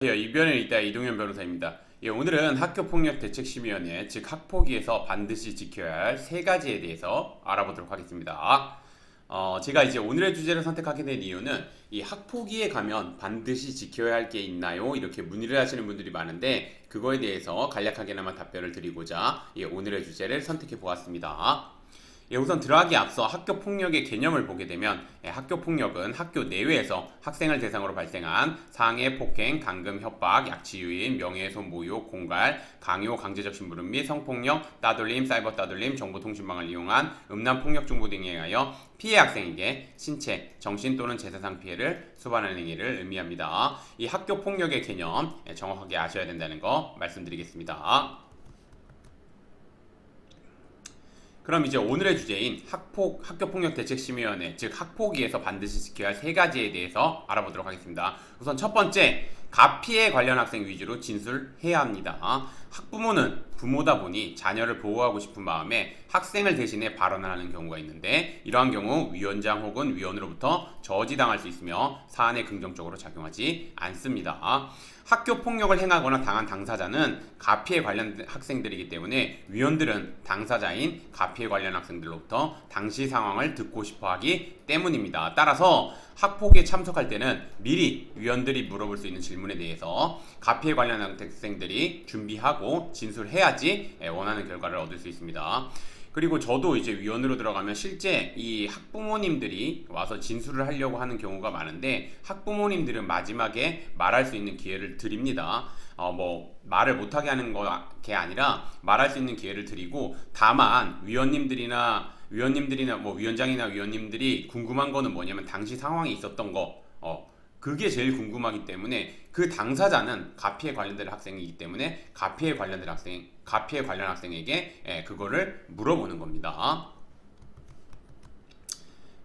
이변을 잇따 이동현 변호사입니다. 오늘은 학교폭력대책심의위원회, 즉 학폭위에서 반드시 지켜야 할 세 가지에 대해서 알아보도록 하겠습니다. 제가 이제 오늘의 주제를 선택하게 된 이유는 이 학폭위에 가면 반드시 지켜야 할 게 있나요? 이렇게 문의를 하시는 분들이 많은데 그거에 대해서 간략하게나마 답변을 드리고자 오늘의 주제를 선택해 보았습니다. 우선 들어가기 앞서 학교폭력의 개념을 보게 되면 학교폭력은 학교 내외에서 학생을 대상으로 발생한 상해, 폭행, 감금, 협박, 약취유인, 명예훼손, 모욕, 공갈, 강요, 강제적 심부름 및 성폭력, 따돌림, 사이버 따돌림, 정보통신망을 이용한 음란폭력 중보 등에 의하여 피해 학생에게 신체, 정신 또는 재산상 피해를 수반하는 행위를 의미합니다. 이 학교폭력의 개념 정확하게 아셔야 된다는 거 말씀드리겠습니다. 그럼 이제 오늘의 주제인 학교폭력대책심의위원회, 즉 학폭위에서 반드시 지켜야 할 세 가지에 대해서 알아보도록 하겠습니다. 우선 첫 번째, 가피해 관련 학생 위주로 진술해야 합니다. 학부모는 부모다 보니 자녀를 보호하고 싶은 마음에 학생을 대신해 발언을 하는 경우가 있는데 이러한 경우 위원장 혹은 위원으로부터 저지당할 수 있으며 사안에 긍정적으로 작용하지 않습니다. 학교 폭력을 행하거나 당한 당사자는 가피해 관련 학생들이기 때문에 위원들은 당사자인 가피해 관련 학생들로부터 당시 상황을 듣고 싶어 하기 때문입니다. 따라서 학폭에 참석할 때는 미리 위원들이 물어볼 수 있는 질문에 대해서 가피해 관련 학생들이 준비하고 진술해야지 원하는 결과를 얻을 수 있습니다. 그리고 저도 이제 위원으로 들어가면 실제 이 학부모님들이 와서 진술을 하려고 하는 경우가 많은데 학부모님들은 마지막에 말할 수 있는 기회를 드립니다. 말을 못하게 하는 게 아니라 말할 수 있는 기회를 드리고 다만 위원님들이나 위원장이나 위원님들이 궁금한 거는 뭐냐면 당시 상황이 있었던 거 그게 제일 궁금하기 때문에 그 당사자는 가피에 관련된 학생이기 때문에 가피에 관련 학생에게 그거를 물어보는 겁니다.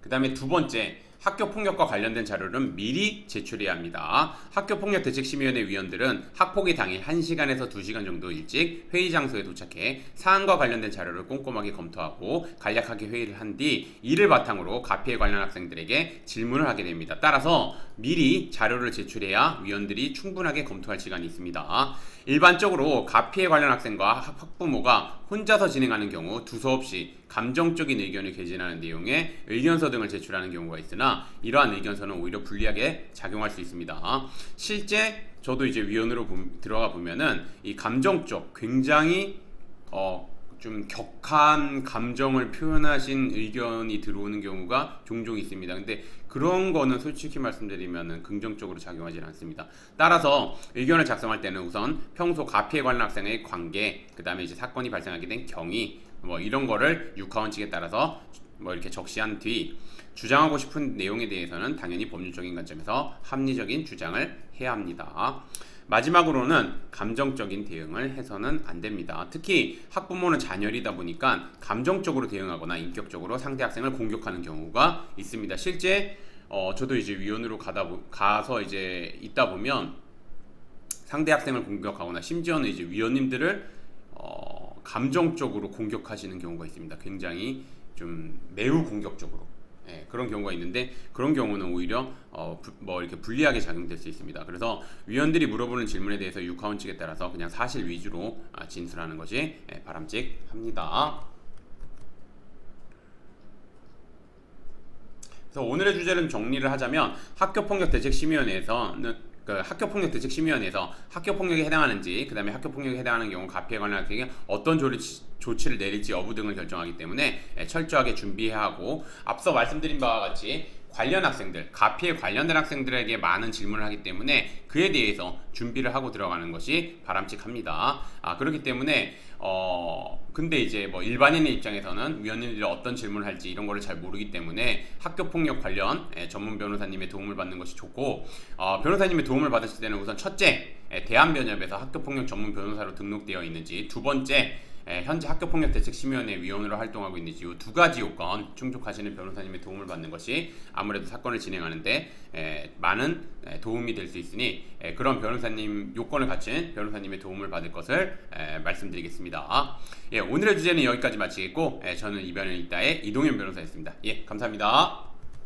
그 다음에 두 번째, 학교폭력과 관련된 자료는 미리 제출해야 합니다. 학교폭력대책심의위원회 위원들은 학폭의 당일 1시간에서 2시간 정도 일찍 회의 장소에 도착해 사안과 관련된 자료를 꼼꼼하게 검토하고 간략하게 회의를 한 뒤 이를 바탕으로 가피에 관련 학생들에게 질문을 하게 됩니다. 따라서 미리 자료를 제출해야 위원들이 충분하게 검토할 시간이 있습니다. 일반적으로 가피에 관련 학생과 학부모가 혼자서 진행하는 경우 두서없이 감정적인 의견을 개진하는 내용의 의견서 등을 제출하는 경우가 있으나 이러한 의견서는 오히려 불리하게 작용할 수 있습니다. 실제 저도 이제 위원으로 들어가 보면은 이 감정적 굉장히 좀 격한 감정을 표현하신 의견이 들어오는 경우가 종종 있습니다. 근데 그런 거는 솔직히 말씀드리면 긍정적으로 작용하지 않습니다. 따라서 의견을 작성할 때는 우선 평소 가피에 관련 학생의 관계, 그 다음에 이제 사건이 발생하게 된 경위, 이런 거를 육하원칙에 따라서 이렇게 적시한 뒤 주장하고 싶은 내용에 대해서는 당연히 법률적인 관점에서 합리적인 주장을 해야 합니다. 마지막으로는 감정적인 대응을 해서는 안 됩니다. 특히 학부모는 자녀이다 보니까 감정적으로 대응하거나 인격적으로 상대 학생을 공격하는 경우가 있습니다. 실제 저도 이제 위원으로 가서 이제 있다 보면 상대 학생을 공격하거나 심지어는 이제 위원님들을 감정적으로 공격하시는 경우가 있습니다. 굉장히 좀 매우 공격적으로. 그런 경우가 있는데 그런 경우는 오히려 이렇게 불리하게 작용될 수 있습니다. 그래서 위원들이 물어보는 질문에 대해서 육하원칙에 따라서 그냥 사실 위주로 진술하는 것이 바람직합니다. 그래서 오늘의 주제를 정리를 하자면 학교폭력대책심의위원회에서는 학교폭력대책심의위원회에서 학교폭력에 해당하는지 그 다음에 학교폭력에 해당하는 경우 가피에 관한 학생에게 어떤 조치를 내릴지 여부 등을 결정하기 때문에 철저하게 준비해야 하고 앞서 말씀드린 바와 같이 관련 학생들, 가피에 관련된 학생들에게 많은 질문을 하기 때문에 그에 대해서 준비를 하고 들어가는 것이 바람직합니다. 그렇기 때문에 근데 이제 일반인의 입장에서는 위원님들이 어떤 질문을 할지 이런 거를 잘 모르기 때문에 학교폭력 관련 전문 변호사님의 도움을 받는 것이 좋고 변호사님의 도움을 받으실 때는 우선 첫째, 대한변협에서 학교폭력 전문 변호사로 등록되어 있는지 두 번째, 현재 학교폭력대책심의위원회 위원으로 활동하고 있는지 이 두 가지 요건 충족하시는 변호사님의 도움을 받는 것이 아무래도 사건을 진행하는데 많은 도움이 될 수 있으니 그런 변호사님 요건을 갖춘 변호사님의 도움을 받을 것을 말씀드리겠습니다. 오늘의 주제는 여기까지 마치겠고 저는 이변을 잇따의 이동현 변호사였습니다. 감사합니다.